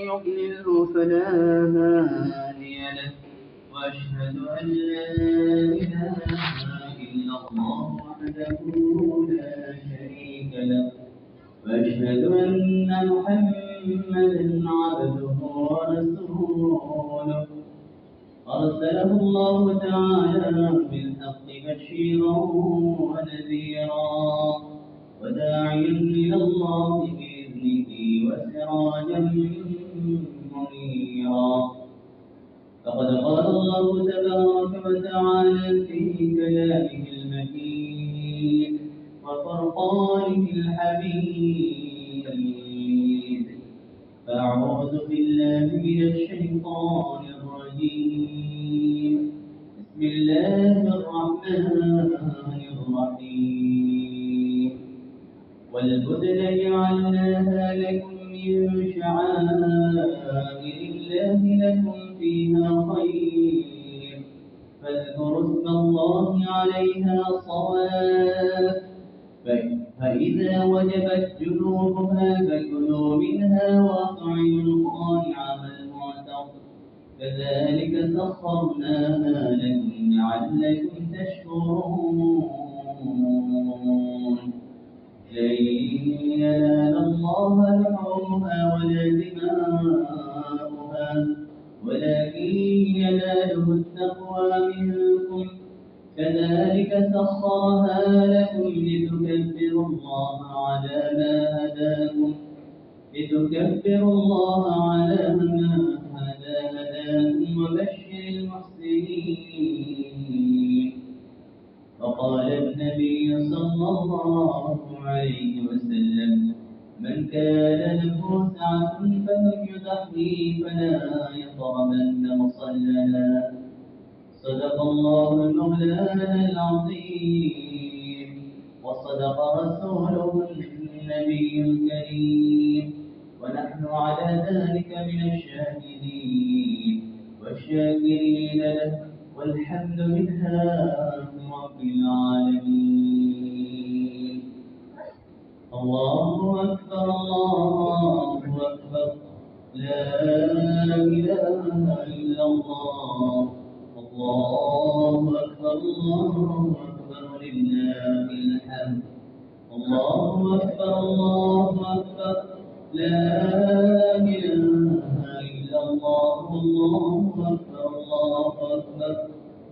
يضلله فلا هادي له وأشهد أن لا إله إلا الله وحده لا شريك له وأشهد أن محمدا عبده ورسوله أرسله الله تعالى بالحق بشيرا ونذيرا وداعيا إلى الله بإذنه وسراجا منيرا فقد قال الله تبارك وتعالى في كلامه المجيد وفرقانه الحميد فأعوذ بالله من الشيطان الرجيم بسم الله الرحمن الرحيم والبدن جعلناها لكم من شعائر الله لكم فيها خير فاذكروا اسم الله عليها صواف فإذا وجبت جنوبها فكلوا منها وأطعموا القانع والمعتر كذلك سخرناها لكم لعلكم تشكرون لن ينال الله لحومها ولا دماؤها ولكن يناله التقوى منكم كذلك سخرها لكم لتكبروا الله على ما هداكم وبشر المحسنين وقال النبي صلى الله عليه وسلم من كان له سعة فليضحي فلا يقربن مصلنا صدق الله مولانا العظيم وصدق رسوله النبي الكريم ونحن على ذلك من الشاهدين والشاكرين له والحمد لله رب العالمين الله أكبر الله أكبر لا إله إلا الله الله أكبر لله الحمد الله أكبر لا إله إلا الله الله أكبر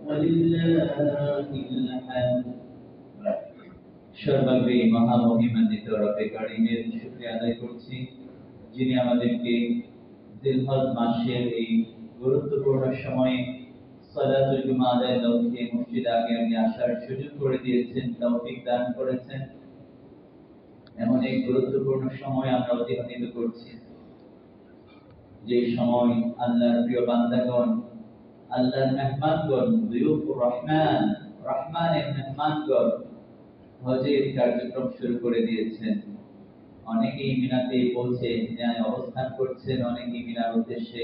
ولله الحمد সর্বাগ্রে মহামহিমান্বিত রব্বে কারীমের শুকরিয়া আদায় করছি যিনি আমাদেরকে জিলহজ মাসের এই গুরুত্বপূর্ণ সময়ে সালাতুল জুমা আদায়ের লক্ষ্যে মসজিদে আগে আসার সুযোগ করে দিয়েছেন, তৌফিক দান করেছেন। এমন এক গুরুত্বপূর্ণ সময় আমরা অতিবাহিত করছি, যে সময় আল্লাহর প্রিয় বান্দাগণ, আল্লাহর মেহমানগণ, দুয়ুফুর রহমান, রহমানের মেহমানগণ হজের কার্যক্রম শুরু করে দিয়েছেন। অনেকেই মিনাতে পৌঁছে অবস্থান করছেন, অনেকেই মিনার উদ্দেশ্যে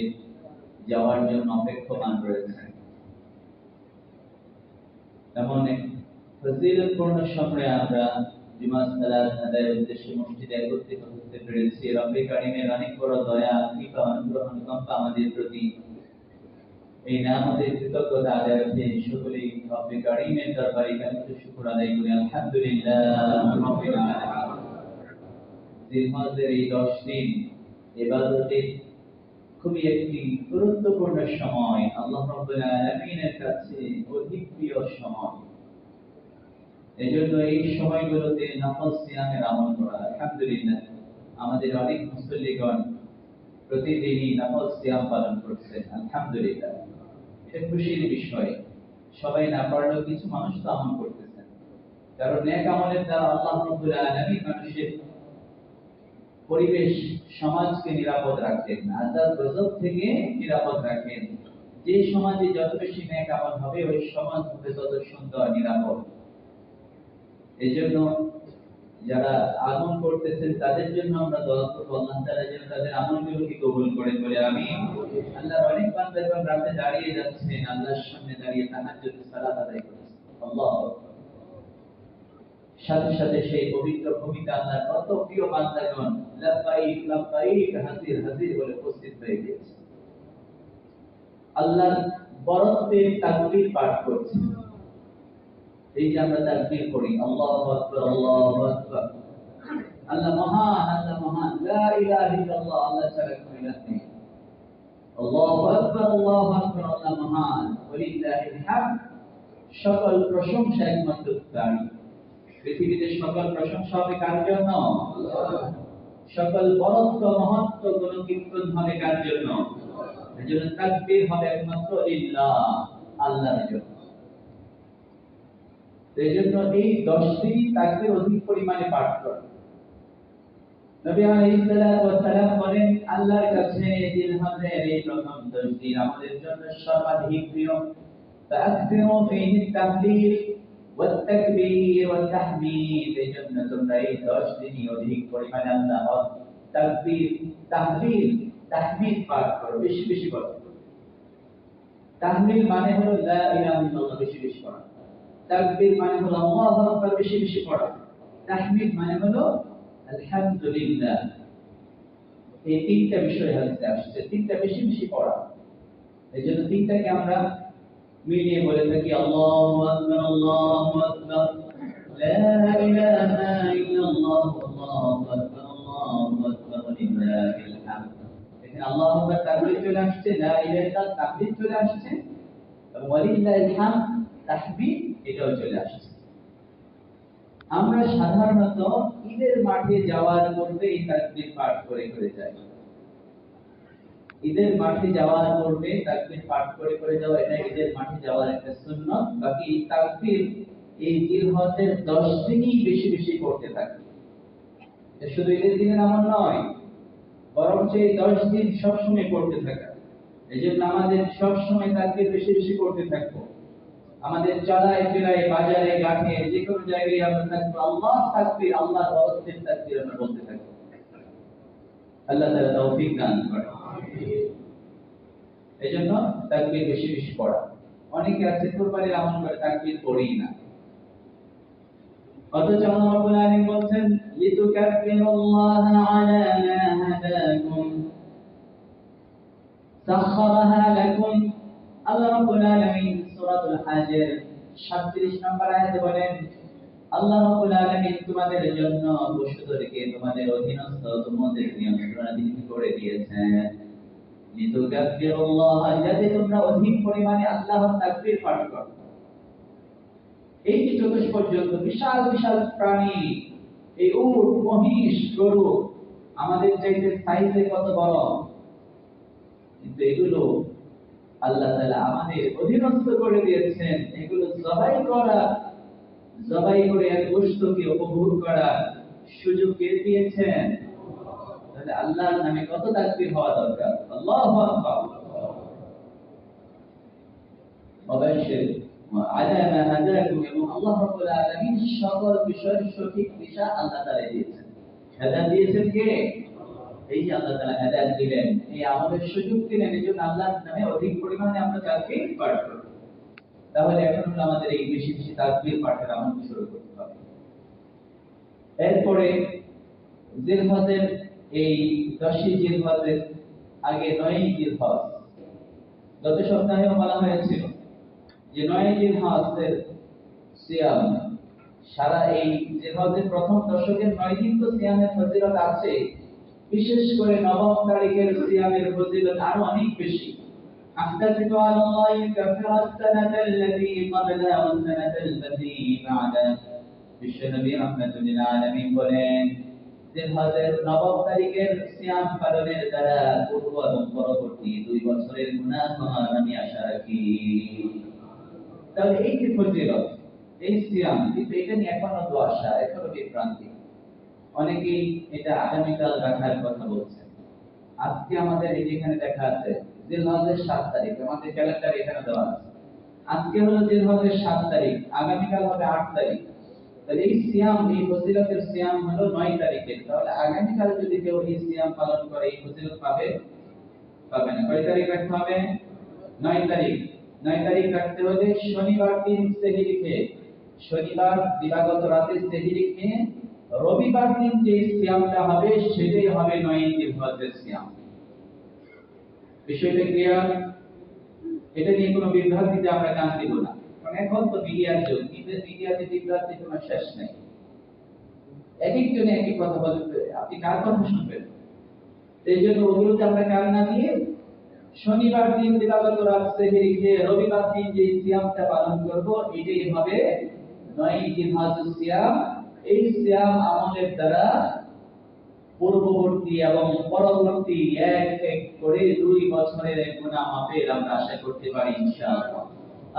যাওয়ার জন্য অপেক্ষমান রয়েছেন। এমন এক ফজিলতপূর্ণ সময়ে আমরা জুমার সালাত আদায়ের উদ্দেশ্যে মসজিদে একত্রিত হতে পেরেছি। রব্বে কারীমের অনেক বড় দয়া, কৃপা, অনুগ্রহ, অনুকম্পা আমাদের প্রতি। এই নামতের কৃতজ্ঞতা আদায়ার্থে সকলেই রব্বে কারীমের দরবারে কালিত শুকর আদায় করি। আলহামদুলিল্লাহ রাব্বিল আলামিন। জিলহজের এই 10 দিন ইবাদতের খুবই একটি গুরুত্বপূর্ণ সময়, আল্লাহ রাব্বুল আলামিনের কাছে অধিক প্রিয় সময়। এজন্য এই সময়গুলোতে নফল সিয়ামের আমল করা। আলহামদুলিল্লাহ, আমাদের অনেক মুসল্লিগণ প্রতিদিনই নফল সিয়াম পালন করছেন। আলহামদুলিল্লাহ, এটা খুশির বিষয়। সবাই না পারলেও কিছু মানুষ তো আমল করতেছেন, কারণ নেক আমলের দ্বারা আল্লাহ রাব্বুল আলামিন মানুষের পরিবেশ, সমাজকে নিরাপদ রাখেন, আযাব গজব থেকে নিরাপদ রাখেন। যে সমাজে যত বেশি নেক আমল হবে, ওই সমাজ হবে তত সুন্দর, নিরাপদ। এজন্য যারা আমল করতেছেন তাদের জন্য আমরা দোয়া করব, আল্লাহ তাআলা যেন তাদের আমলগুলোকে কবুল করেন বলে আমিন। আল্লাহর অনেক বান্দাগণ রাতে দাঁড়িয়ে যাচ্ছেন, আল্লাহর সামনে দাঁড়িয়ে তাহাজ্জুদ সালাত আদায় করছেন। আল্লাহু আকবার। সাথে সাথে সেই পবিত্র ভূমিতে আল্লাহর কত প্রিয় বান্দাগণ লাব্বাইক লাব্বাইক হাজির হাজির বলে উপস্থিত হয়ে গিয়েছে। আল্লাহর বরত্বের তাকবীর পাঠ করছে। এই যে আমরা তাকবীর করি আল্লাহু আকবার আল্লাহু আকবার, আল্লাহ মহান, আল্লাহ মহান, লা ইলাহা ইল্লাল্লাহ, আল্লাহ ছাড়া কোনো ইলাহ নেই। আল্লাহু আকবার আল্লাহু আকবার, আল্লাহ মহান, ওয়ালিল্লাহিল হামদ, সকল প্রশংসা একমাত্র তার। পৃথিবীতে সকল প্রশংসা হবে কার জন্য? সকল বরত্ব মহত্ব গুণকীর্তন হবে কার জন্য? এজন্য তাকবীর হবে একমাত্র লিল্লাহ, আল্লাহর জন্য। এজন্য এই 10 দিন তাকবীর অধিক পরিমাণে পাঠ করুন। নবী আলাইহিস সালাতু ওয়াস সালাম বলেন আল্লাহর কাছে জিলহজের এই প্রথম 10 দিন আমাদের জন্য সর্বাধিক প্রিয়। فأكثروا فيه التهليل والتكبير والتحميد, এজন্য তোমরা এই 10 দিনই অধিক পরিমাণে আল্লাহর তাকবীর, তাহলিল, তাহমিদ পাঠ করো, বেশি বেশি করো। তাহলিল মানে হলো লা ইলাহা ইল্লাল্লাহ বেশি বেশি পড়া, তাকবীর মানে হলো আল্লাহু আকবার বেশি বেশি পড়া, তাহমিদ মানে হলো আলহামদুলিল্লাহ। এই তিনটা বিষয় হাদিসে আসছে, তিনটা বেশি বেশি পড়া। এজন্য তিনটাকে আমরা মিলিয়ে বলে থাকি আল্লাহু আকবার আল্লাহু আকবার, লা ইলাহা ইল্লাল্লাহ আল্লাহু আকবার আল্লাহু আকবার ওয়ালিল্লাহিল হামদ। এখানে আল্লাহু আকবার তাকবীর চলে আসছে, লা ইলাহা ইল্লাল্লাহ তাকবীর চলে আসছে, ওয়ালিল্লাহিল হামদ তাহমিদ এটাও চলে আসছে। আমরা সাধারণত ঈদের মাঠে যাওয়ার পূর্বে এই তাকবীর পাঠ করে করে যাই। ঈদের মাঠে যাওয়ার পূর্বে তাকবীর পাঠ করে করে যাওয়া, এটা ঈদের মাঠে যাওয়ার একটা সুন্নাত। বাকি তাকবীর এই জিলহজের 10 দিনই বেশি বেশি করতে থাকি। শুধু ঈদের দিনের আমল নয়, বরং এই 10 দিন সবসময় করতে থাকা। এজন্য আমাদের সবসময় তাকবীর বেশি বেশি করতে থাকবো। আমাদের চলায় ফেরায় বাজারে ঘাটে যে কোনো জায়গায় আমরা থাকবো আল্লাহ তাকবীর, আল্লাহর বরকতের তাকবীর আমরা বলতে থাকবো। আল্লাহ তাআলা তৌফিক দান করুন। এজন্য তাকবীর বেশি বেশি পড়া। অনেকে আছে কুরবানির আমল করে তাকবীর পড়েই না। অথচ আল্লাহ রাব্বুল আলামিন বলেন লিতুকাব্বিরুল্লাহ আলা মা হাদাকুম সাখখারাহা লাকুম। আল্লাহ রাব্বুল আলামিন সূরাতুল হাজের 37 নম্বর আয়াতে বলেন আল্লাহ রাব্বুল আলামিন তোমাদের জন্য পশুদেরকে তোমাদের অধীনস্থ, তোমাদের নিয়ন্ত্রণাধীন করে দিয়েছেন। লিতুকাব্বিরুল্লাহ, যাতে তোমরা অধিক পরিমাণে আল্লাহর তাকবীর পাঠ করো। এই যে চতুষ্পদ পর্যন্ত বিশাল বিশাল প্রাণী, এই উট, মহিষ, গরু আমাদের চাইতে সাইজে কত বড়, কিন্তু এগুলো আল্লাহ তাআলা আমাদের অধীনস্থ করে দিয়েছেন। এগুলো জবাই করে এর গোশতকে উপভোগ করার সুযোগ কে দিয়েছেন? তাহলে আল্লাহর নামে কত তাকবীর হওয়া দরকার। আল্লাহু আকবার। অবশ্যই আলা মা হাদাকুম, এবং আল্লাহ রাব্বুল আলামিন সকল বিষয়ের সঠিক দিশা আল্লাহ তাআলা দিয়েছেন। হেদায়েত দিয়েছেন কে? এই যে আল্লাহ তাআলা হেদায়েত দিলেন, এই আমাদের সুযোগ দিলেন, এজন্য আল্লাহর নামে অধিক পরিমাণে আমরা তাকবীর পাঠ করব। তাহলে এখন হলো আমাদের এই বেশি বেশি তাকবীর পাঠের আমল শুরু করতে হবে। এরপরে জিলহজের এই 10ই জিলহজের আগে 9ই জিলহজ, গত সপ্তাহেও বলা হয়েছিল যে 9ই জিলহজের সিয়াম, সারা এই জিলহজের প্রথম দশকের 9 দিন তো সিয়ামের ফজিলত আছে, বিশেষ করে নবম তারিখের সিয়ামের ফজিলত আরো অনেক বেশি। আহতাসিবু আলাল্লাহি কাফারাত সানাতাল্লাতী ক্বাবলা ওয়া সানাতাল্লাতী বা'দা। বিশ্বনবী রাহমাতুল লিল আলামিন বলেন জিলহজের নবম তারিখের সিয়াম পালনের দ্বারা পূর্ব এবং পরবর্তী 2 বছরের গুনাহ ক্ষমা আমি আশা রাখি। তাহলে এই যে ফজিলত, এই সিয়াম, কিন্তু এটা নিয়ে এখনো দোয়াশা, এখনো বিভ্রান্তি। অনেকেই এটা আগামীকাল রাখার কথা বলছেন। আজকে আমাদের এই যেখানে দেখা আছে জিলহজের 7 তারিখ, আমাদের ক্যালেন্ডারে এখানে দেওয়া আছে। আজকে হলো জিলহজের 7 তারিখ, আগামীকাল হবে 8 তারিখ। তাহলে এই সিয়াম, এই ফজিলতের সিয়াম হলো 9 তারিখে। তাহলে আগামীকাল যদি কেউ এই সিয়াম পালন করে এই ফজিলত পাবে? পাবে না। কয় তারিখ রাখতে হবে? 9 তারিখ। 9 তারিখ রাখতে হলে শনিবার দিন সেহরি খেয়ে শনিবার দিবাগত রাতে সেহরি খেয়ে রবিবার দিন যে সিয়ামটা হবে সেটাই হবে 9 জিলহজের সিয়াম। বিষয়টা ক্লিয়ার? এটা নিয়ে কোনো বিভ্রান্তিতে আমরা কান দিব না, কারণ এখন তো মিডিয়ার যুগ, মিডিয়াতে বিভ্রান্তি কোনো শেষ নেই। এক একজনে এক এক কথা বলতে, আপনি কার কথা শুনবেন? এই জন্য ওগুলোতে আমরা কান না দিয়ে শনিবার দিন দিবাগত রাত সেহরি খেয়ে রবিবার দিন যে সিয়ামটা পালন করব এটাই হবে 9 জিলহজের সিয়াম। এই সিয়াম আমলের দ্বারা পূর্ববর্তী এবং পরবর্তী এক এক করে 2 বছরের গুনাহ মাফের আমরা আশা করতে পারি ইনশাআল্লাহ।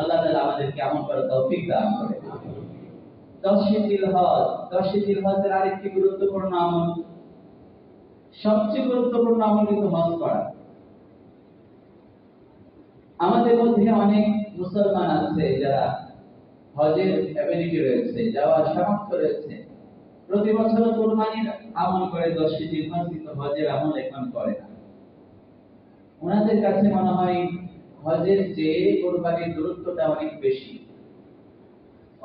আল্লাহ তাআলা আমাদেরকে আমল করার তৌফিক দান করেন। 10 জিলহজের আরেকটি গুরুত্বপূর্ণ আমল, সবচেয়ে গুরুত্বপূর্ণ আমল কিন্তু হজ করা। আমাদের মধ্যে অনেক মুসলমান আছে যারা হজের এবিলিটি রয়েছে, যাওয়ার সামর্থ্য রয়েছে, প্রতি বছর কুরবানির আমল করে 10 জিলহজ, কিন্তু হজের আমল এখন করে না। ওনাদের কাছে মনে হয় হজের চেয়ে কুরবানির গুরুত্বটা অনেক বেশি।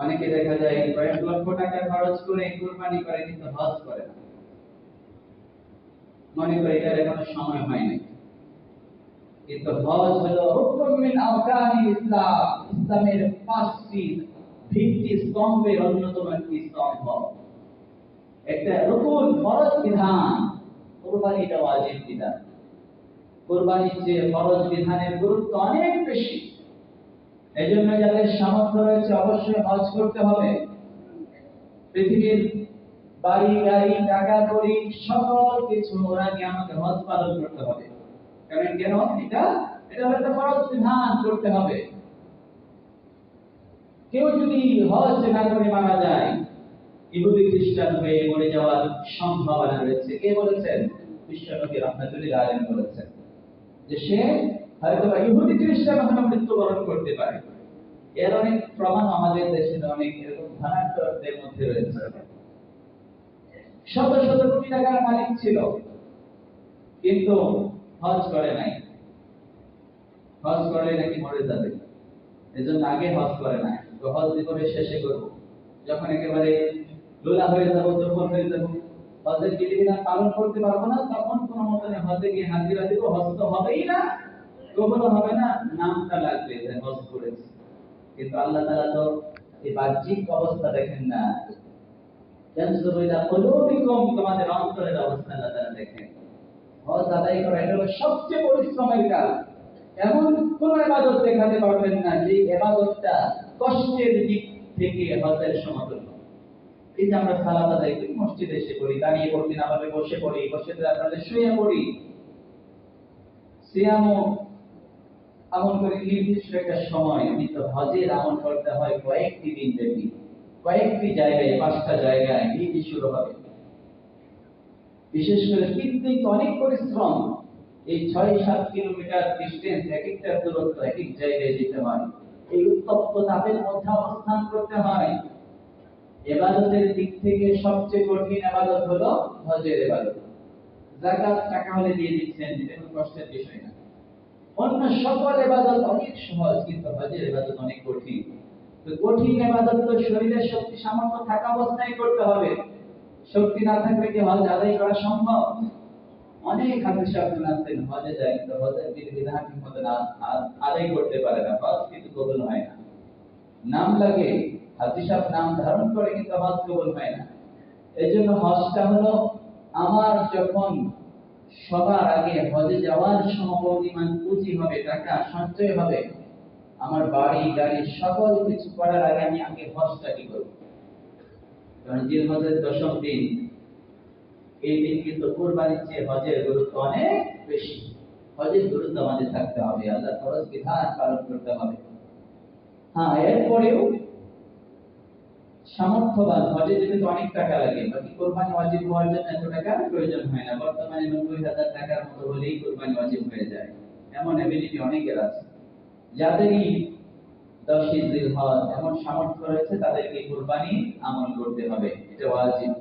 অনেকে দেখা যায় কয়েক লক্ষ টাকা খরচ করে কুরবানি করে কিন্তু হজ করে না, মনে করে এটার এখনো সময় হয়নি। কিন্তু হজ হলো রুকন মিন আরকানিল ইসলাম, ইসলামের 5টি ভিত্তি স্তম্ভের অন্যতম একটি স্তম্ভ, একটা রুকুন, ফরজ বিধান। কুরবানিটা ওয়াজিব বিধান। কুরবানির চেয়ে ফরজ বিধানের গুরুত্ব অনেক বেশি। এজন্য যাদের সামর্থ্য রয়েছে অবশ্যই হজ করতে হবে। পৃথিবীর বাড়ি গাড়ি টাকা কড়ি সকল কিছু ওরাকে আমাকে হজ পালন করতে হবে। কারণ কেন? এটা একটা ফরজ বিধান, করতে হবে। কেউ যদি হজ না করে মারা যায়, ইহুদি খ্রিস্টান হয়ে মরে যাওয়ার সম্ভাবনা রয়েছে। কে বলেছেন? বিশ্বনবী রাহমাতুল্লাহ আলাইহি বলেছেন যে সে হয়তো ইহুদি খ্রিস্টান হয়ে মৃত্যুবরণ করতে পারে। এর অনেক প্রমাণ আমাদের দেশে অনেক এরকম ধনাঢ্যদের মধ্যে রয়েছে। শত শত কোটি টাকার মালিক ছিল, কিন্তু হজ করে নাই। হজ করলে নাকি মরে যাবে, এজন্য আগে হজ করে নাই। তো হজ জীবনের শেষে করব, যখন একেবারে লোলা হয়ে যাব, দুর্বল হয়ে যাব, হজের বিধিবিধান পালন করতে পারবো না, তখন কোনো মতনে হজে গিয়ে হাজিরা দিব। হজ তো হবেই না, কবুল হবে না, নামটা লাগবে যে হজ করেছি। কিন্তু আল্লাহ তাআলা তো এই বাহ্যিক অবস্থা দেখেন না, তোমাদের অন্তরের অবস্থা আল্লাহ তাআলা দেখেন। হজ আদায় করা এটা হলো সবচেয়ে পরিশ্রমের কাজ। এমন কোন ইবাদত দেখাতে পারবেন না যে ইবাদতটা কষ্টের দিক থেকে হজের সমতুল্য। এই যে আমরা সালাত আদায় করি, মসজিদে এসে করি, দাঁড়িয়ে পড়ি না, ভাবে বসে পড়ি, বসে আপনাদের শুয়ে পড়ি। সিয়ামও আমল করে নির্দিষ্ট একটা সময়, কিন্তু হজের আমল করতে হয় কয়েকটি দিন ব্যাপী, কয়েকটি জায়গায়, 5টা জায়গায় ঈদ শুরু হবে। বিশেষ করে 3 দিন অনেক পরিশ্রম। এই 6-7 কিলোমিটার ডিস্টেন্স, এক একটা দূরত্ব, এক এক জায়গায় যেতে হয়। এই উত্তপ্ত তাপের মধ্যে অবস্থান করতে হয়। ইবাদতের দিক থেকে সবচেয়ে কঠিন ইবাদত হলো হজের ইবাদত। যাকাত টাকা হলে দিয়ে দিচ্ছেন, এটা কোনো কষ্টের বিষয় না। অন্য সকল ইবাদত অনেক সহজ, কিন্তু হজের ইবাদত অনেক কঠিন। তো কঠিন ইবাদত তো শরীরের শক্তি সামর্থ্য থাকা অবস্থায় করতে হবে। শক্তি না থাকলে কি হজ আদায় করা সম্ভব? অনেক হাদিস শাস্ত্র আছেন, হজে যায় কিন্তু হজের বিধিবিধান ঠিকমতো না আদায় করতে পারে না, হজ কিন্তু কবুল হয় না। নাম লাগে, হাজি সাহেব নাম ধারণ করে, কিন্তু হজ কবুল হয় না। এজন্য হজটা হলো আমার যখন সবার আগে হজে যাওয়ার সমপরিমাণ পুঁজি হবে, টাকা সঞ্চয় হবে, আমার বাড়ি গাড়ি সকল কিছু করার আগে আমি আগে হজটাকে করব। কারণ জিলহজের 10ম দিন, এই দিন কিন্তু কুরবানির চেয়ে হজের গুরুত্ব অনেক বেশি। হজের গুরুত্ব আমাদের থাকতে হবে, আল্লাহ ফরজ বিধান পালন করতে হবে। হ্যাঁ, এরপরেও সামর্থ্যবান, হজে যেতে তো অনেক টাকা লাগে, বাকি কুরবানি ওয়াজিব হওয়ার জন্য এত টাকার প্রয়োজন হয় না। বর্তমানে 90,000 টাকার মতো হলেই কুরবানি ওয়াজিব হয়ে যায়, এমন এবিলিটি অনেকের আছে। যাদেরই 10 জিলহজ এমন সামর্থ্য রয়েছে, তাদেরকে কুরবানি আমল করতে হবে, এটা ওয়াজিব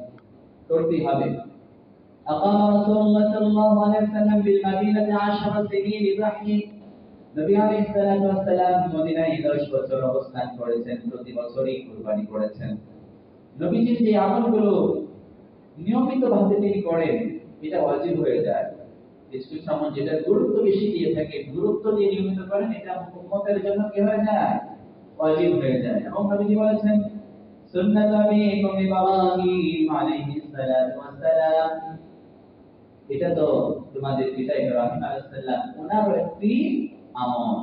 করতেই হবে। أقام رسول الله صلى الله عليه وسلم بالمدينة 10 سنين يضحي নবী আলাইহিস সালাতু ওয়াস সালাম মদিনায় 10 বছর অবস্থান করেছেন, প্রতি বছরই কুরবানি করেছেন। নবীজির যে আমলগুলো নিয়মিতভাবে তিনি করেন, এটা ওয়াজিব হয়ে যায়। কিছু কিছু আমল যেটা গুরুত্ব বেশি দিয়ে থাকে, গুরুত্ব দিয়ে নিয়মিত করেন, এটা উম্মতের জন্য কি হয়ে যায়? ওয়াজিব হয়ে যায়। এবং নবীজি বলেছেন, সুন্নাত আবিকুম ইব্রাহিম আলাইহিস সালাতু ওয়াস সালাম, এটা তো তোমাদের পিতা ইব্রাহিম আলাইহিস সালাম ওনার একটি আমল,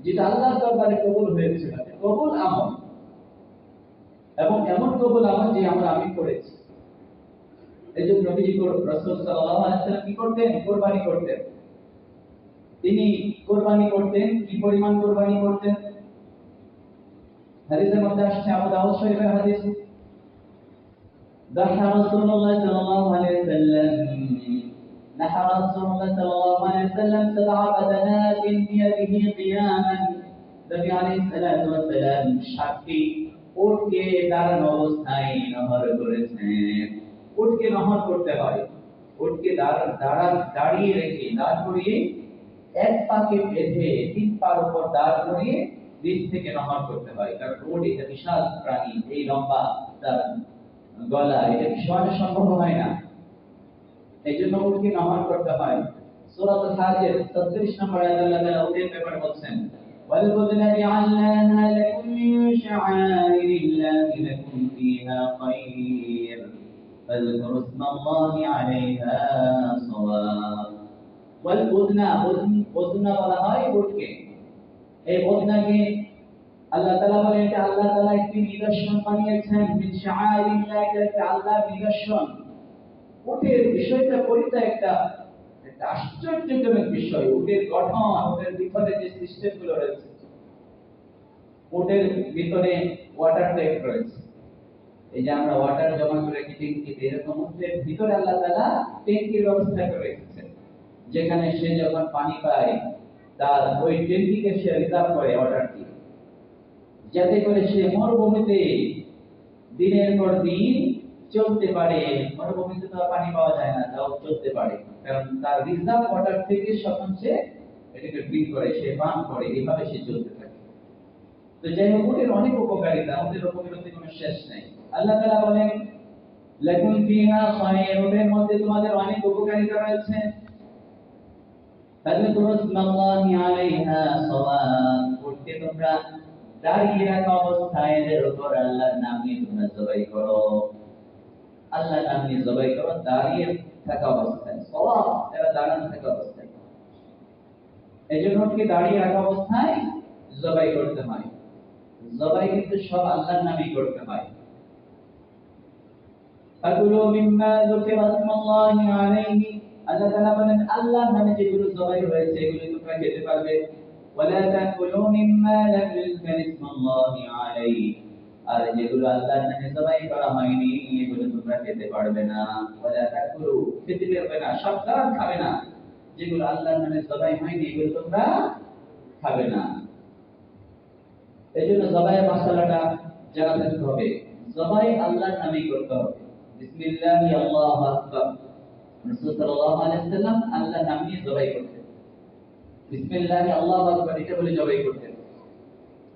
যেটা আল্লাহর দরবারে কবুল হয়েছিল, কবুল আমল, এবং এমন কবুল আমল যে আমরা আমি করেছি। এজন্য নবীজি রাসূল সাল্লাল্লাহু আলাইহি ওয়াসাল্লাম কি করতেন? কুরবানি করতেন। তিনি কুরবানি করতেন, কি পরিমাণ কুরবানি করতেন? হাদিসের মধ্যে আসছে, আবু দাউদ শরীফের হাদিস, দাহা রাসূলুল্লাহ সাল্লাল্লাহু আলাইহি ওয়াসাল্লাম نحر رسول الله صلى الله عليه وسلم 7 بدنات بيده قياما, নবী আলাইহিস সালাতু ওয়াস সালাম 7টি উটকে দাঁড়ানো অবস্থায় নহর করেছেন। উটকে নহর করতে হয়, উটকে দাঁড়িয়ে রেখে, দাঁড় করিয়ে, এক পাকে বেঁধে 3 পার উপর দাঁড় করিয়ে নিচ থেকে নহর করতে হয়। কারণ উট এটা বিশাল প্রাণী, এই লম্বা তার গলা, এটা সহজে সম্ভব হয় না। এইজন্য উটকে নহর করতে হয়। সূরাতুল হাজর 36 নম্বর আয়াতে আল্লাহ তাআলা উটের ব্যাপারে বলছেন, وَالْبُدْنَ جَعَلْنَاهَا لَكُمْ مِنْ شَعَائِرِ اللَّهِ لَكُمْ فِيهَا خَيْرٌ فَاذْكُرُوا اسْمَ اللَّهِ عَلَيْهَا صَوَافَّ। وَالْبُدْنَ, বুদনা বলা হয় উটকে। এই বুদনাকে আল্লাহ তাআলা বলেন, এটা আল্লাহ তাআলা একটি নিদর্শন বানিয়েছেন, মিন শাআইরিল্লাহ, এটা আল্লাহর নিদর্শন। উটের বিষয়টা পরিতা একটা আশ্চর্যজনক বিষয়। উটের গঠন, উটের ভিতরে যে সিস্টেম গুলো রয়েছে, উটের ভিতরে ওয়াটার ট্যাঙ্ক রয়েছে। এই যে আমরা ওয়াটার জমা করে রাখি ট্যাঙ্কিতে, এরকম উটের ভিতরে আল্লাহ তাআলা ট্যাঙ্কির ব্যবস্থা করে রেখেছেন, যেখানে সে যখন পানি পায় তার ওই ট্যাঙ্কিকে সে রিজার্ভ করে ওয়াটার দিয়ে, যাতে করে সে মরুভূমিতে দিনের পর দিন চলতে পারে। মরুভূমিতে তো পানি পাওয়া যায় না, তাও চলতে পারে, কারণ তার রিজার্ভ ওয়াটার থেকে যখন সে এটাকে ড্রিঙ্ক করে, সে পান করে, এইভাবে সে চলতে থাকে। তো যাই হোক, উটের অনেক উপকারিতা, উটের উপকারিতার কোনো শেষ নেই। আল্লাহ তাআলা বলেন, লাকুম ফিহা খায়র, উটের মধ্যে তোমাদের অনেক উপকারিতা রয়েছে। ফাযকুরু ইসমাল্লাহি আলাইহা সাওয়াফ, উটকে তোমরা দাঁড়িয়ে রাখা অবস্থায় এদের উপর আল্লাহর নাম নিয়ে তোমরা জবাই করো, আল্লাহর নাম নিয়ে জবাই করো দাঁড়িয়ে থাকা অবস্থায়। সাওয়াফ, এরা দাঁড়ানো থাকা অবস্থায়। এজন্য উটকে দাঁড়িয়ে রাখা অবস্থায় জবাই করতে হয়। জবাই কিন্তু সব আল্লাহর নামেই করতে হয়। ফাকুলু মিম্মা যুকিরা ইসমাল্লাহি আলাইহি, আল্লাহ তাআলা বলেন, আল্লাহর নামে যেগুলো জবাই হয়েছে এগুলো তোমরা খেতে পারবে। ওয়ালা তাকুলু মিম্মা লাম ইউযকার ইসমাল্লাহি আলাইহি, আর যেগুলো আল্লাহর নামে জবাই করা হয়নি এগুলো তোমরা খেতে পারবে না। ওয়ালা তাকুলু, খেতে পারবে না, সাবধান, খাবে না। যেগুলো আল্লাহর নামে জবাই হয়নি এগুলো তোমরা খাবে না। এজন্য জবাইয়ের মাসালাটা জানা থাকতে হবে। জবাই আল্লাহর নামেই করতে হবে। বিসমিল্লাহি আল্লাহু আকবার, রাসূল সাল্লাল্লাহু আলাইহি ওয়াসাল্লাম আল্লাহর নাম নিয়ে জবাই করতেন। বিসমিল্লাহি আল্লাহু আকবার এটা বলে জবাই করতেন।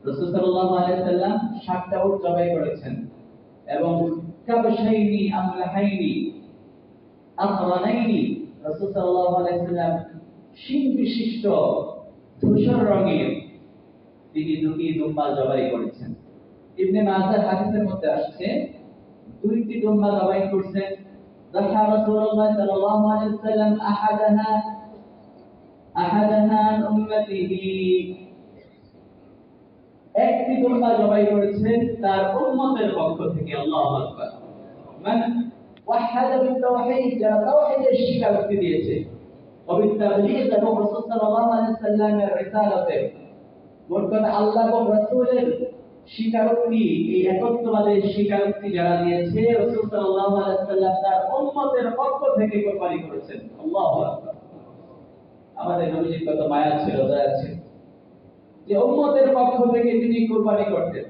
রাসূল সাল্লাল্লাহু আলাইহি ওয়াসাল্লাম 7টা উট জবাই করেছেন, এবং কাবশাইনি আমলাহাইনি আকরানাইনি, রাসূল সাল্লাল্লাহু আলাইহি ওয়াসাল্লাম শিং বিশিষ্ট ধূসর রঙের তিনি 2টি দুম্বা জবাই করেছেন। ইবনে মাজাহ হাদিসের মধ্যে আসছে 2টি দুম্বা জবাই করেছেন। যাহা রাসূলুল্লাহ সাল্লাল্লাহু আলাইহি ওয়াসাল্লাম আহাদাহা আন উম্মতিহি, একটি দুম্বা জবাই করেছেন তার উম্মতের পক্ষ থেকে। আল্লাহু আকবার। মানে ওয়াহাদা বিতাওহীদ, যারা তাওহীদের স্বীকারোক্তি দিয়েছে, ওবিতাবলীগ এবং রাসূল সাল্লাল্লাহু আলাইহি ওয়াসাল্লামের রিসালাতে, মোট কথা আল্লাহ এবং রাসূলের স্বীকারোক্তি, এই একত্ববাদের স্বীকারোক্তি যারা দিয়েছে, রাসূল সাল্লাল্লাহু আলাইহি ওয়াসাল্লাম তার উম্মতের পক্ষ থেকে কুরবানি করেছেন। আল্লাহু আকবার। আমাদের নবীজির কত মায়া ছিল, দয়া ছিল, যে উম্মতের পক্ষ থেকে তিনি কুরবানি করতেন।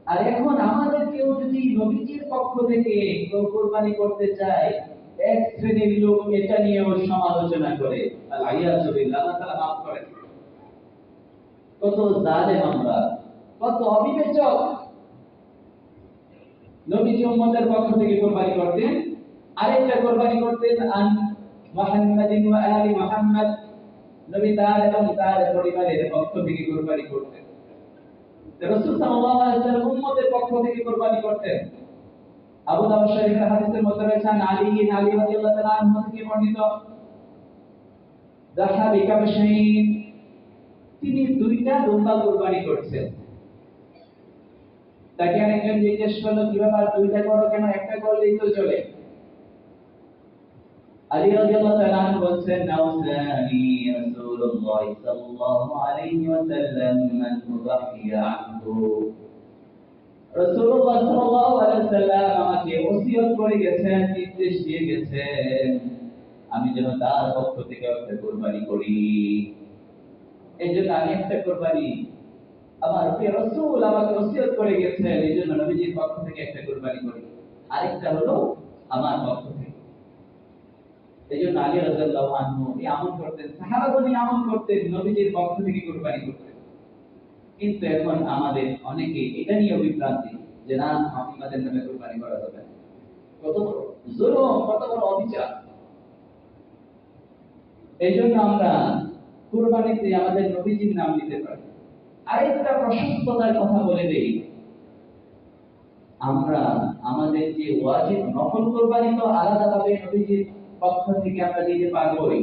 আর এখন আমাদের কেউ যদি নবীজির পক্ষ থেকে কেউ কুরবানি করতে চায়, এক শ্রেণীর লোক এটা নিয়েও সমালোচনা করে। আল-আইয়াযু বিল্লাহ, আল্লাহ তাআলা মাফ করেন। কত জালেম আমরা, কত অবিবেচক। নবীজি উম্মতের পক্ষ থেকে কুরবানি করতেন, আরেকটা কুরবানি করতেন আন মুহাম্মাদিন ওয়া আলি মুহাম্মদ, নবী তার এবং তার পরিবারের পক্ষ থেকে কুরবানি করতেন। রাসূল সাল্লাল্লাহু আলাইহি ওয়াসাল্লাম উম্মতের পক্ষ থেকে কুরবানি করতেন। আবু দাউদ শরীফের হাদিসের মধ্যে রয়েছে আলী রাদিয়াল্লাহু তাআলা আনহু থেকে বর্ণিত, যাহাবি কাবশাইন, তিনি দুইটা দুম্বা কুরবানি করছেন। তাকে একজন জিজ্ঞেস করলো, কি ব্যাপার দুইটা করো কেন, একটা করলেই তো চলে। আলী রাদিয়াল্লাহু তাআলা আনহু বলছেন, নাউসানি রাসূলুল্লাহ সাল্লাল্লাহু আলাইহি ওয়াসাল্লাম মান উযাহিয়া আনহু, রাসূলুল্লাহ সাল্লাল্লাহু আলাইহি ওয়াসাল্লাম আমাকে ওসিয়ত করে গেছেন, নির্দেশ দিয়ে গেছেন আমি যেন তার পক্ষ থেকে একটা কুরবানি করি। এইজন্য আমি একটা কুরবানি, আমার প্রিয় রাসূল আমাকে ওসিয়ত করে গেছেন, এইজন্য নবীজির পক্ষ থেকে একটা কুরবানি করি। আরেকটা হলো আমার পক্ষ থেকে। এইজন্য আলী রাদিয়াল্লাহু আনহু আমল করতেন, সাহাবাগণ আমল করতেন, নবীজির পক্ষ থেকে কুরবানি করতেন। কিন্তু এখন আমাদের অনেকে এটা নিয়ে বিভ্রান্তি যে না, মুহাম্মাদের নামে কুরবানি করা যাবে না। কত বড় জুলুম, কত বড় অবিচার। এইজন্য আমরা কুরবানিতে আমাদের নবীজির নাম দিতে পারি। আরেকটা প্রশস্ততার কথা বলে দেই, আমরা আমাদের যে ওয়াজিব নফল কুরবানি তো আলাদাভাবে নবীজির পক্ষ থেকে আমরা দিতে পারবোই,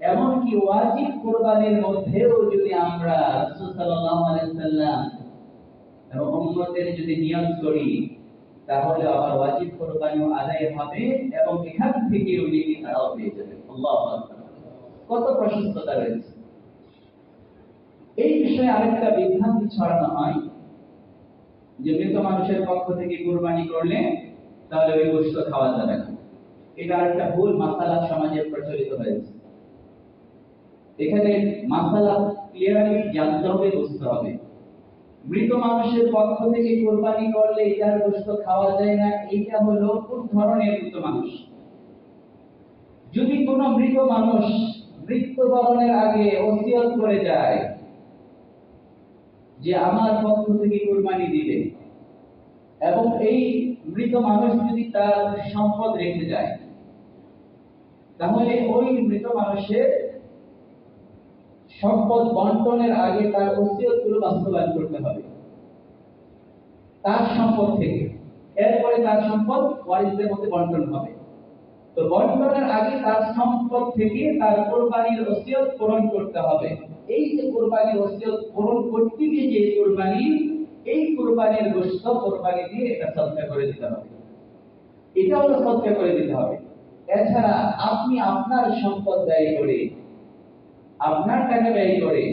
এমনকি ওয়াজিব কুরবানির মধ্যেও যদি আমরা রাসূল সাল্লাল্লাহু আলাইহি ওয়াসাল্লাম এবং উম্মতের যদি নিয়ত করি, তাহলে আবার ওয়াজিব কুরবানিও আদায় হবে এবং এখান থেকে ওই নেকি তারাও পেয়ে যাবে। আল্লাহু আকবার, কত প্রশস্ততা রয়েছে। এই বিষয়ে আরেকটা বিভ্রান্তি ছড়ানো হয় যে মৃত মানুষের পক্ষ থেকে কুরবানি করলে তাহলে ওই গোশত খাওয়া যাবে না। এটা আরেকটা ভুল মাসালা সমাজে প্রচলিত হয়েছে। এখানে মাসালা ক্লিয়ারলি জানতে হবে, বুঝতে হবে। মৃত মানুষের পক্ষ থেকে কুরবানি করলে এটার গোশত খাওয়া যায় না, এটা হলো কোন ধরনের মৃত মানুষ। যদি কোনো মৃত মানুষ মৃত্যুবরণের আগে ওসিয়ত করে যায় যে আমার পক্ষ থেকে কুরবানি দিবে, এবং এই মৃত মানুষ যদি তার সম্পদ রেখে যায়, তাহলে ওই মৃত মানুষের সম্পদ বন্টনের আগে তার ওসিয়তগুলো বাস্তবায়ন করতে হবে তার সম্পদ থেকে। এরপরে তার সম্পদ ওয়ারিসদের মধ্যে বন্টন হবে। তো বন্টনের আগে তার সম্পদ থেকে তার কুরবানির ওসিয়ত পূরণ করতে হবে। এই যে কুরবানির ওসিয়ত পূরণ করতে গিয়ে যে কুরবানি, এই কুরবানির গোশত কুরবানি দিয়ে এটা সদকা করে দিতে হবে, এটা হলো সদকা করে দিতে হবে। এছাড়া আপনি আপনার সম্পদ ব্যয় করে, আপনার টাকা ব্যয় করে,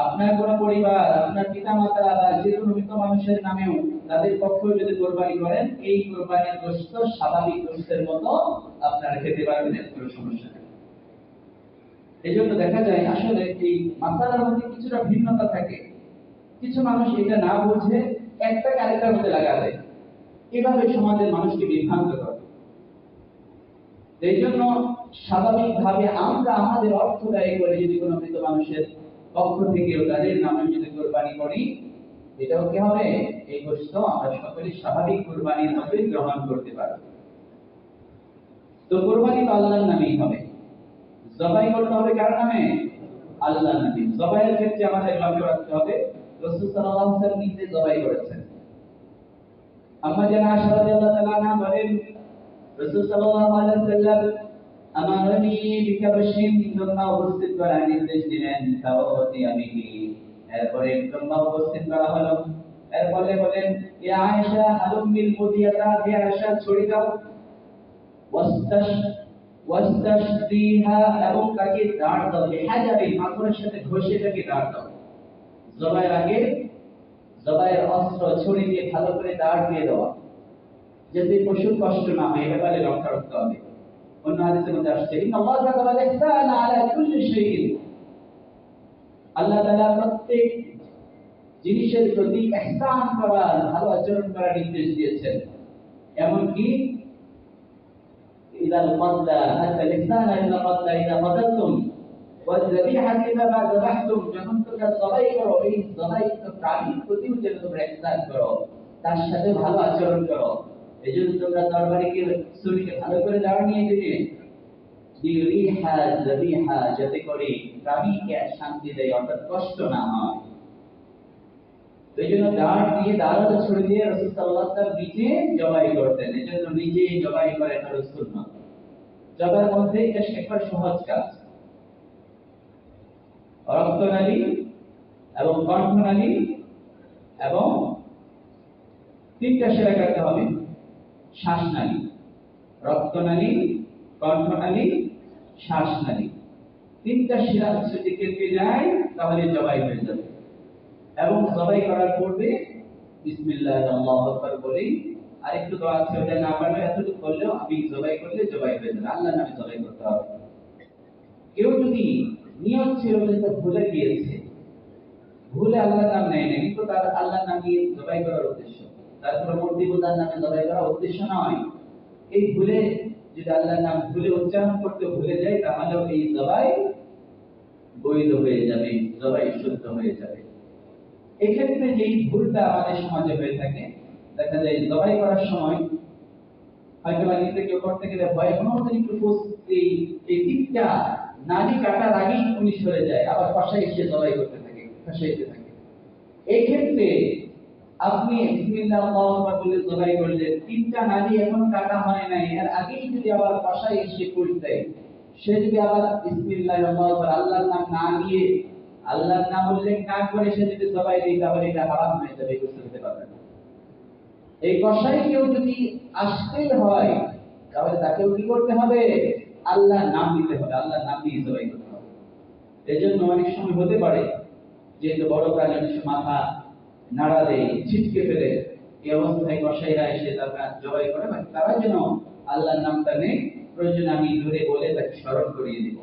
আপনার কোন পরিবার, আপনার পিতামাতা বা যে কোনো মৃত মানুষের নামেও তাদের পক্ষেও যদি কুরবানি করেন, এই কুরবানির গোশত স্বাভাবিক গোশতের মতো আপনারা খেতে পারবেন, এর কোনো সমস্যা নেই। এজন্য দেখা যায় আসলে এই মাসালার মধ্যে কিছুটা ভিন্নতা থাকে। কিছু মানুষ এটা না বুঝে একটাকে আরেকটার মধ্যে লাগা দেয়, এভাবে সমাজের মানুষকে বিভ্রান্ত করে। এই জন্য স্বাভাবিকভাবে আমরা আমাদের অর্থ ব্যয় করে যদি কোনো মৃত মানুষের পক্ষ থেকেও তাদের নামে যদি কুরবানি করি, এটাও কি হবে, এই গোশত আমরা সকলে স্বাভাবিক কুরবানির মতোই গ্রহণ করতে পারব। তো কুরবানি তো আল্লাহর নামেই হবে, জবাই করতে হবে কার নামে, আল্লাহর নামে। জবাইয়ের ক্ষেত্রে আমাদের লক্ষ্য রাখতে হবে রাসূল সাল্লাল্লাহু আলাইহি ওয়াসাল্লাম নিজে জবাই করেছেন। আম্মা জান আয়েশা রাদিয়াল্লাহু তাআলা আনহা বলেন, রাসূল সাল্লাল্লাহু আলাইহি ওয়াসাল্লাম আমানি বিকাবশিন দুম্বা উপস্থিত করার নির্দেশ দিলেন, তাওতি আমিহি। এরপরে দুম্বা উপস্থিত করা হলো। এরপরে বলেন, ইয়া আয়েশা হালুমিল মুদিয়াতা, হে আয়েশা ছড়ি দাও, ওয়াস্তাশদিহা, এবং তাকে দাঁড় দাও, বিহাজাবি, পাথরের সাথে ঘষে তাকে দাঁড় দাও। জবাইয়ের আগে জবাইয়ের অস্ত্র ছড়ি দিয়ে ভালো করে দাঁড় দিয়ে দেওয়া, যাতে পশুর কষ্ট না হয়, এ ব্যাপারে লক্ষ্য রাখতে হবে। অন্য হাদিসের মধ্যে আসছে, ইন্নাল্লাহা কাতাবাল ইহসানা আলা কুল্লি শাইইন, আল্লাহ তাআলা প্রত্যেক জিনিসের প্রতি ইহসান করার, ভালো আচরণ করার নির্দেশ দিয়েছেন। এমনকি ইদাল কদলা হাত্তা ইহসানা ইলা কদলা ইদা কদাতুম, والذبيحة إذا ذبحتم যখন তোমরা জবাই করো এই জবাইকৃত প্রাণীর প্রতিও যেন তোমরা ইহসান করো, তার সাথে ভালো আচরণ করো। এজন্য তোমরা তরবারিকে ছুরিকে ভালো করে দাঁড় নিয়ে দিবে, বিরিহা যাবিহা, যাতে করে প্রাণীকে শান্তি দেয়, অর্থাৎ কষ্ট না হয়। এই জন্য দাঁড় দিয়ে দাঁড়াতে ছুরি দিয়ে রাসূল সাল্লাল্লাহু আলাইহি ওয়াসাল্লাম নিজে জবাই করতেন। এজন্য নিজে জবাই করে এটা সুন্নাত। জবাইয়ের মধ্যে এটা একবার সহজ কাজ। রক্তনালী এবং কণ্ঠনালী এবং তিনটা শিরা কাটতে হবে। শ্বাসনালী, রক্তনালী, কণ্ঠনালী, শ্বাসনালী, তিনটা শিরা যদি কেটে যায় তাহলে জবাই হয়ে যাবে। এবং জবাই করার পূর্বে বিসমিল্লাহ আল্লাহু আকবার বলে আরেকটু দোয়া আছে, ওটা না পারলে এতটুকু বললেও আমি জবাই করলে জবাই হয়ে যাবে। আল্লাহর নামে জবাই করতে হবে। কেউ যদি নিয়ত ছিল কিন্তু ভুলে গিয়েছে, ভুলে আল্লাহর নাম নেয় না, কিন্তু তার আল্লাহর নাম দিয়ে জবাই করার উদ্দেশ্য, তারপরে মূর্তি পূজার নামে জবাই করার উদ্দেশ্য নয়, এই ভুলে যদি আল্লাহর নাম ভুলে উচ্চারণ করতে ভুলে যায় তাহলেও এই জবাই বৈধ হয়ে যাবে, জবাই শুদ্ধ হয়ে যাবে। এক্ষেত্রে যেই ভুলটা আমাদের সমাজে হয়ে থাকে, দেখা যায় জবাই করার সময় হয়তো নিজে কেউ করতে গেলে ভয় কোনো মতো একটু এই দিকটা নালি কাটার আগেই উনি সরে যায়, আবার পাশে এসে জবাই করতে থাকে, ফাঁসাইতে থাকে। এই ক্ষেত্রে আপনি বিসমিল্লাহ আল্লাহু আকবার বলে জবাই করলে তিনটা নালি এখন কাটা হয় নাই, এর আগেই যদি আবার পাশে এসে পড়ে যায়, সে যদি আবার বিসমিল্লাহ আল্লাহু আকবার আল্লাহর নাম না নিয়ে আল্লাহর নাম উল্লেখ না করে সে যদি জবাই দেয় তাহলে এটা হারাম হয়ে যাবে, বুঝতে পেতে পারবে না। এই কষাই কেউ যদি আসতেই হয় তাহলে তাকেও কি করতে হবে? আল্লাহর নাম নিতে হবে, আল্লাহর নাম দিয়ে জবাই করতে হবে। এজন্য অনেক সময় হতে পারে যে বড় প্রাণী মাথা নাড়া দেয়, ছিটকে ফেলে, এই অবস্থায় কষাইরা এসে তারা জবাই করে, তারা যেন আল্লাহর নামটা নেই, প্রয়োজনে আমি ধরে বলে তাকে স্মরণ করিয়ে দিব।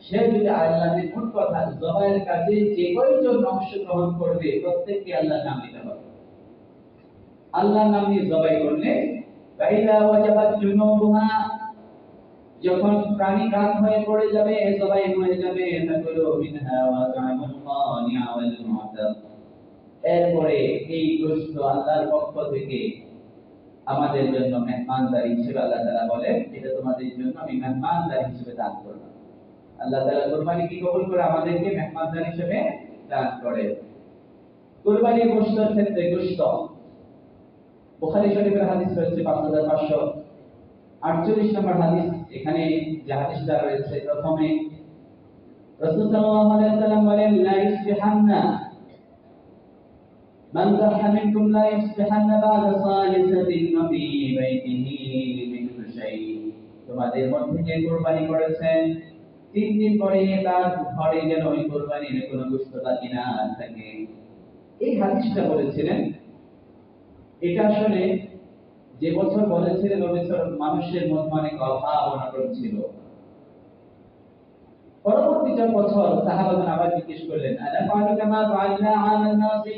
সে যদি আল্লাহর মূল কথা জবাইয়ের কাজে যে কয়জন অংশগ্রহণ করবে প্রত্যেককে আল্লাহর নাম নিতে হবে। আল্লাহর নাম নিয়ে জবাই করলে বাইদা ওয়াজাবাত জুনুবুহা, যখন প্রাণী কাত হয়ে পড়ে যাবে, জবাই হয়ে যাবে, তাকulu মিনহা ওয়া তা'amul কানিয়া ওয়াল মু'তাদ, এরপরে এই গোশত আল্লাহর পক্ষ থেকে আমাদের জন্য মেহমানদারি হিসেবে আল্লাহ তাআলা বলেন, এটা তোমাদের জন্য আমি মেহমানদারি হিসেবে দান করলাম। আল্লাহ তাআলা কুরবানি কি কবুল করে আমাদেরকে মেহমানদারি হিসেবে দান করে। কুরবানির গোশতের ক্ষেত্রে গোশত বুখারী শরীফের হাদিস রয়েছে 5548 নম্বর হাদিস। এখানে যে হাদিসটা রয়েছে, প্রথমে রাসূল সাল্লাল্লাহু আলাইহি ওয়াসাল্লাম বলেন, লা ইসবিহান্না মান যাহা মিনকুম লা ইসবিহান্না বা'দা সালিসাতিন ফি বাইতিহি মিন শাই, তোমাদের মধ্যে যে কুরবানি করেছেন 3 দিন পরে তার ঘরে যেন ওই কুরবানির কোনো গোশত বাকি না থাকে। এই হাদিসটা বলেছিলেন, এটা আসলে যে বছর বলেছিলেন ওই বছর মানুষের মধ্যে অনেক অভাব অনটন ছিল। পরবর্তী বছর সাহাবাগণ আবার জিজ্ঞেস করলেন, আলা ফাআলু কামা ফাআলনা আমান নাসি,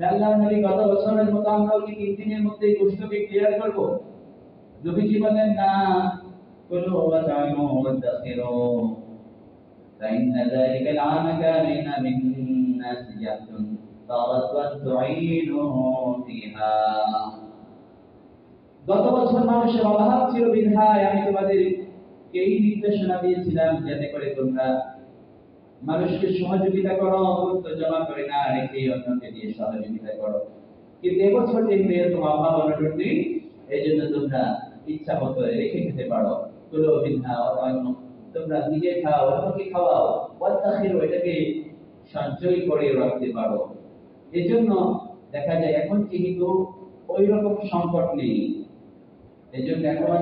আল্লাহর নবী গত বছরের মতো আমরাও কি 3 দিনের মধ্যে গোশতকে ক্লিয়ার করব? নবীজি বলেন, না, কুলু ওয়া তা'ামু ওয়া তাখিরু ফাইন্না যালিকা আল-আম কানা মিন নাসিয়াতুন ফারাত তুঈনু ফিহা। গত বছর মানুষের অভাব ছিল বিধায় আমি তোমাদের এই নির্দেশনা দিয়েছিলাম যাতে করে তোমরা মানুষকে সহযোগিতা করো, অর্থ জমা করে না রেখে অন্যকে দিয়ে সহযোগিতা করো। কিন্তু এবছর যেহেতু এরকম অভাব অনটন নেই, এই জন্য তোমরা ইচ্ছা মতো রেখে খেতে পারো। কুলু মিনহা ওয়া তা'ামু, তোমরা নিজে খাও, অন্যকে খাওয়াও, ওয়া তাখিরু, এটাকে সঞ্চয় করে রাখতে পারো। এজন্য দেখা যায় এখন যেহেতু ওই রকম সংকট নেই, এজন্য এখন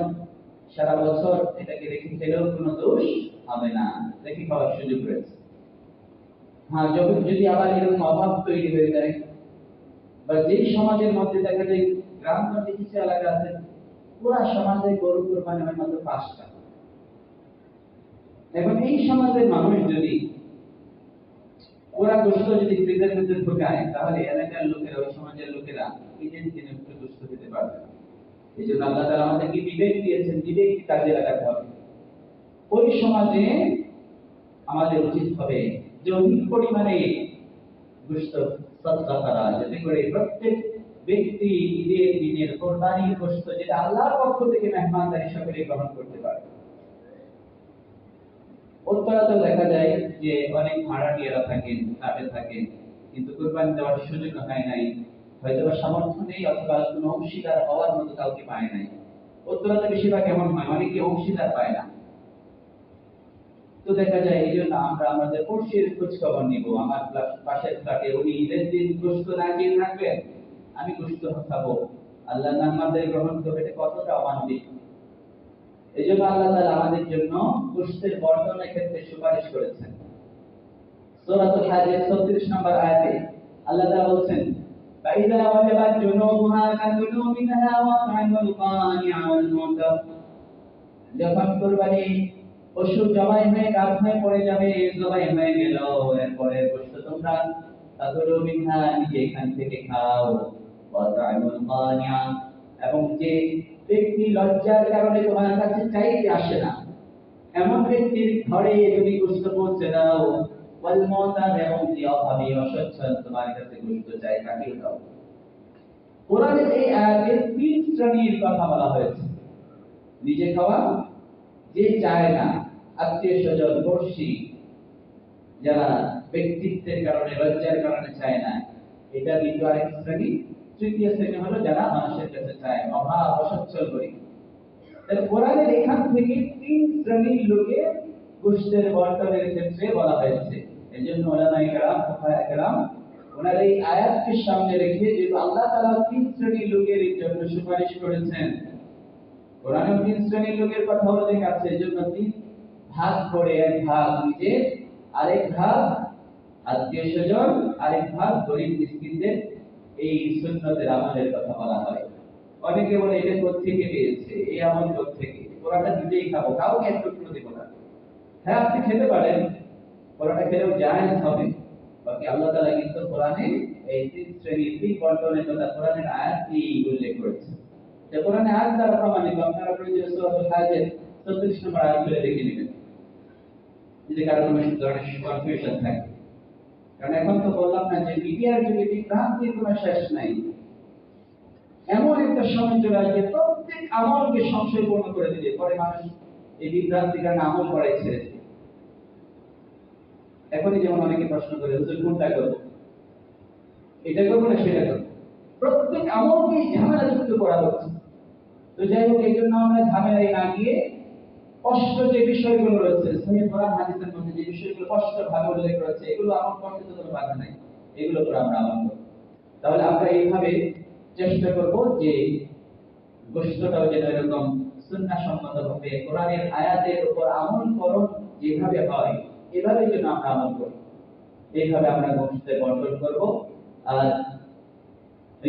সারা বছর এটাকে রেখে খেলেও কোনো দোষ হবে না, রেখে খাওয়ার সুযোগ রয়েছে। হ্যাঁ, যদি আবার এরকম অভাব তৈরি হয়ে যায়, বা যেই সমাজের মধ্যে দেখা যায় গ্রামগঞ্জে কিছু এলাকা আছে পুরা সমাজে গরু কুরবানি হয় মাত্র 5টা, এখন এই সমাজের মানুষ যদি ওরা গোশত যদি ফ্রিজের মধ্যে ঢুকায় তাহলে এলাকার লোকেরা, ওই সমাজের লোকেরা ঈদের দিনে একটু গোশত খেতে পারবে না। এই জন্য আল্লাহ তাআলা আমাদেরকে বিবেক দিয়েছেন, বিবেক কাজে লাগাতে হবে। ওই সমাজে আমাদের উচিত হবে যে অধিক পরিমাণে গোশত সদকা করা, যাতে করে প্রত্যেক ব্যক্তি ঈদের দিনের কোরবানির গোশত যেটা আল্লাহর পক্ষ থেকে মেহমানদারি সকলে গ্রহণ করতে পারে। উত্তরাতেও দেখা যায় যে অনেক ভাড়াটিয়ারা থাকেন, কাজে থাকেন, কিন্তু কোরবানি দেওয়ার সুযোগ হয় নাই, হয়তো বা সামর্থ্য নেই, অথবা কোনো অংশীদার হওয়ার মতো কাউকে পায় নাই। উত্তরাতে বেশিরভাগ এমন হয়, অনেকে অংশীদার পায় না। তো দেখা যায় এই জন্য আমরা আমাদের পড়শির খোঁজ খবর নিব। আমার পাশের ফ্ল্যাটে উনি ঈদের দিন গোশত না খেয়ে থাকবেন, আমি গোশত খাবো, আল্লাহ আমাদের গ্রহণ করবে, এটা কতটা অমানবিক। এই জন্য আল্লাহ তাআলা আমাদের জন্য গোশতের বর্ণনের ক্ষেত্রে সুপারিশ করেছেন। সূরাতুল হাজের 36 নম্বর আয়াতে আল্লাহ তাআলা বলছেন, فَإِذَا وَجَبَتْ جُنُوبُهَا فَكُلُوا مِنْهَا وَأَطْعِمُوا الْقَانِعَ وَالْمُعْتَرَّ। যখন কুরবানি পশু জবাই হয়ে কাজ হয়ে পড়ে যাবে, জবাই হয়ে গেল, এরপরে গোশত তোমরা ফাকুলু মিনহা, নিজে এখান থেকে খাও, ওয়াতাইমুল কানিয়া, এবং যে ব্যক্তি লজ্জার কারণে তোমার কাছে চাইতে আসে না, এমন ব্যক্তির ঘরে তুমি গোশত পৌঁছে দাও, ওয়াল মুতার, এবং যে অভাবী অসচ্ছল তোমার কাছে গোশত চাই তাকে দাও। কোরআনের এই আয়াতে তিন শ্রেণীর কথা বলা হয়েছে। নিজে খাওয়া, যে চায় না, আত্মীয় স্বজন পড়শি যারা ব্যক্তিত্বের কারণে লজ্জার কারণে চায় না, এটা দ্বিতীয় আরেক শ্রেণী। তৃতীয় শ্রেণী হলো যারা মানুষের কাছে চায়, অভাব অসচ্ছল করে। কোরআনের এখান থেকে তিন শ্রেণীর লোকে গোশতের বন্টনের ক্ষেত্রে বলা হয়েছে। এই জন্য ওলামায়ে কেরাম, ফুকাহায়ে কেরাম ওনারা এই আয়াতকে সামনে রেখে, যেহেতু আল্লাহ তাআলা তিন শ্রেণীর লোকের জন্য সুপারিশ করেছেন, কোরআনে তিন শ্রেণীর লোকের কথা উল্লেখ আছে, এজন্য তিন ভাগ করে, এক ভাগ নিজে, আরেক ভাগ আত্মীয় স্বজন, আরেক ভাগ গরিব মিসকিনদের এই সুন্নতের আমলের কথা বলা হয়। অনেকে বলে এটা কোত্থেকে পেয়েছে, এই আমল কোত্থেকে, ওরাটা নিজেই খাবো, কাউকে এক টুকরো দেবো না। হ্যাঁ, আপনি খেতে পারেন, ওরাটা খেলেও জায়েজ হবে। বাকি আল্লাহ তাআলা কিন্তু কোরআনে এই তিন শ্রেণীর তিন বন্টনের কথা কোরআনের আয়াতই উল্লেখ করেছে। যে কোরআনে আয়াত দ্বারা প্রমাণিত, আপনারা প্রয়োজনে সূরাতুল হাজের 36 নম্বর আয়াত করে দেখে নেবেন, যদি কারো কোনো ধরনের কনফিউশন থাকে। কারণ এখন তো বললাম না যে মিডিয়ার যুগে বিভ্রান্তির কোনো শেষ নাই। এমন একটা সময় চলে আসবে প্রত্যেক আমলকে সংশয়পূর্ণ করে দিবে, পরে মানুষ এই বিভ্রান্তির কারণে আমল করাই ছেড়ে দেবে। এখনই যেমন অনেকে প্রশ্ন করে, হুজুর কোনটা করবো, এটা করবো না সেটা করবো, প্রত্যেক আমলকে ঝামেলা যুক্ত করা হচ্ছে। তো যাই হোক, এই জন্য আমরা ঝামেলায় না গিয়ে স্পষ্ট যে বিষয়গুলো রয়েছে সহিহ কোরআন হাদিসের মধ্যে, যে বিষয়গুলো স্পষ্ট ভাবে উল্লেখ রয়েছে, এগুলো আমল করতে তো কোনো বাধা নাই, এগুলো করে আমরা আমল করব। তাহলে আমরা এইভাবে চেষ্টা করব যে গোশতটাও যেন এরকম সুন্নাহ সম্মতভাবে কোরআনের আয়াতের উপর আমল করণ যেভাবে হয়, এভাবে যেন আমরা আমল করি। এইভাবে আমরা গোশতের বন্টন করব। আর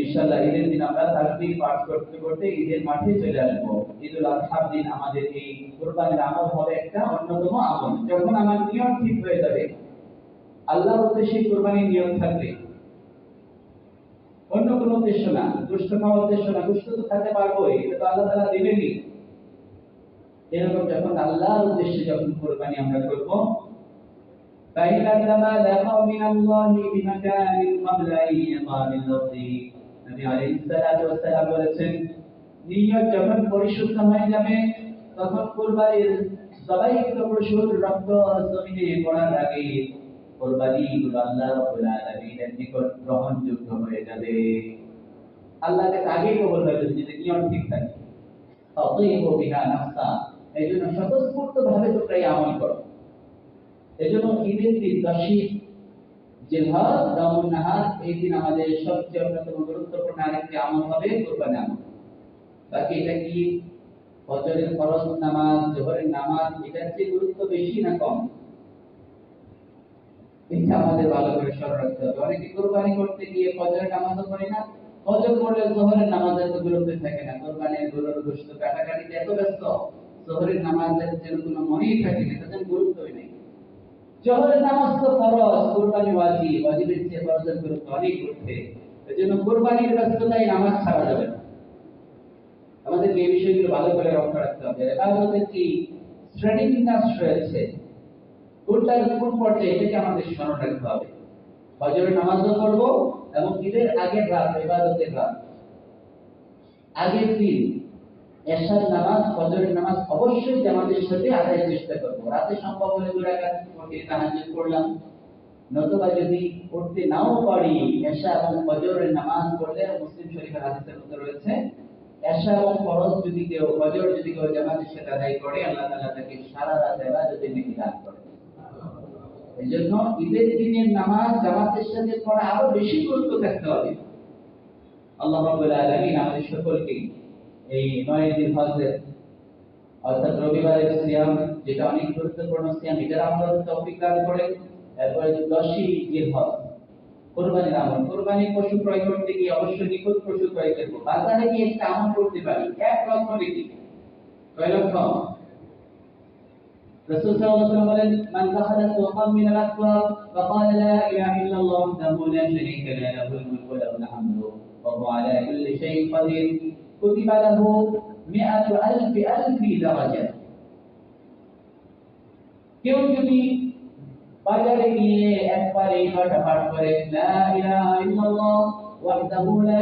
ইনশাআল্লাহ ঈদের দিন আমরা তাকবীর পাঠ করতে করতে ঈদের মাঠে চলে আসব। ঈদুল আযহার দিন আমাদের এই কুরবানির আমল হবে একটা অন্যতম আমল। যখন আমার নিয়ত ঠিক হয়ে যাবে, আল্লাহর উদ্দেশ্যে কুরবানির নিয়ত থাকবে, অন্য কোনো উদ্দেশ্য না, গোশত খাওয়ার উদ্দেশ্য না, গোশত তো খেতে পারবোই, এটা তো আল্লাহ তাআলা দিবেনই। এরকম যখন আল্লাহর উদ্দেশ্যে যখন কুরবানি আমরা করব, فإذا تبلغ من الله بمكان قبل أن يقام الأرض, নবী আলাইহিস সালাতু ওয়াস সালাম বলেছেন, নিয়ত যখন পরিশুদ্ধ হয়ে যাবে, তখন কুরবানির সবাইকে পশুর রক্ত জমিনে পড়ার আগে কুরবানিগুলো আল্লাহ রাব্বুল আলামিনের নিকট গ্রহণযোগ্য হয়ে যাবে। আল্লাহর কাছে আগেই কবুল হয়ে যাবে যদি নিয়ত ঠিক থাকে। তাতিহু বিহা নাফসা, এই জন্য স্বতঃস্ফূর্তভাবে তোমরা এই আমল করো। এজন্য ঈদের দিন 10ই জিলহজ ইয়াউমুন নাহার, এই দিন আমাদের সবচেয়ে অন্যতম গুরুত্বপূর্ণ আরেকটি আমল হবে কুরবানি আমল। বাকি এটা কি ফজরের ফরজ নামাজ, জোহরের নামাজ, এটার চেয়ে গুরুত্ব বেশি না কম, এটা আমাদের ভালো করে স্মরণ রাখতে হবে। অনেকে কুরবানি করতে গিয়ে ফজরের নামাজও পড়ে না, ফজর পড়লে জোহরের নামাজের তো গুরুত্ব থাকে না, কুরবানির গরুর গোশত কাটাকাটিতে এত ব্যস্ত, জোহরের নামাজের যেন কোনো মনেই থাকে না, তাদের গুরুত্বই নেই। জোহরের নামাজ তো ফরজ, কুরবানি ওয়াজিব, ওয়াজিবের চেয়ে ফরজের গুরুত্ব অনেক ঊর্ধ্বে। এজন্য কুরবানির ব্যস্ততায় নামাজ ছাড়া যাবে না। আমাদের এই বিষয়গুলো ভালো করে লক্ষ্য রাখতে হবে। ইবাদতের কি শ্রেণীবিন্যাস রয়েছে, কোনটার কোন পর্যায়ে এটাকে আমাদের স্মরণ রাখতে হবে। ফজরের নামাজও পড়ব এবং ঈদের আগের রাত, ইবাদতের রাত, আগের দিন এশার নামাজ, ফজরের নামাজ অবশ্যই জামাতের সাথে আদায়ের চেষ্টা করব। রাতে সম্ভব হলে 2 রাকাত তাহাজ্জুদ পড়লাম, নতুবা যদি পড়তে নাও পারি এশা এবং ফজরের নামাজ পড়লে, মুসলিম শরীফের হাদিসের মধ্যে রয়েছে এশা এবং ফরজ যদি কেউ, ফজর যদি কেউ জামাতের সাথে আদায় করে, আল্লাহ তাআলা তাকে সারা রাত ইবাদতের নেকি দান করেন। এজন্য ঈদের দিনের নামাজ জামাতের সাথে পড়া আরো বেশি গুরুত্ব থাকতে হবে। আল্লাহ রাব্বুল আলামিন আমাদের সকলকে এই 9 জিলহজের অর্থাৎ রবিবারের সিয়াম, যেটা অনেক গুরুত্বপূর্ণ সিয়াম, এটার আমল তৌফিক দান করেন। এরপরে 10ই জিলহজ কুরবানির আমল, কুরবানির পশু ক্রয় করতে গিয়ে অবশ্যই নিখুঁত পশু ক্রয় করব। বাজারে গিয়ে একটা আমল করতে পারি 1 লক্ষ ব্যক্তি, কয় লক্ষ? রাসূল সাল্লাল্লাহু আলাইহি ওয়াসাল্লাম বলেন, মান দাখালা সুকাম মিনাল আসওয়াক ফাকালা লা ইলাহা ইল্লাল্লাহ ওয়াহদাহু লা শারীকা লাহু লাহুল মুলকু ওয়া লাহুল হামদু ওয়া হুয়া আলা কুল্লি শাইইন কাদির কুতিবা লাহু মিআতু আলফি আলফি দারাজা। কেউ যদি বাজারে গিয়ে একবার এই পাঠ করে লা ইলাহা ইল্লাল্লাহ ওয়াহদাহু লা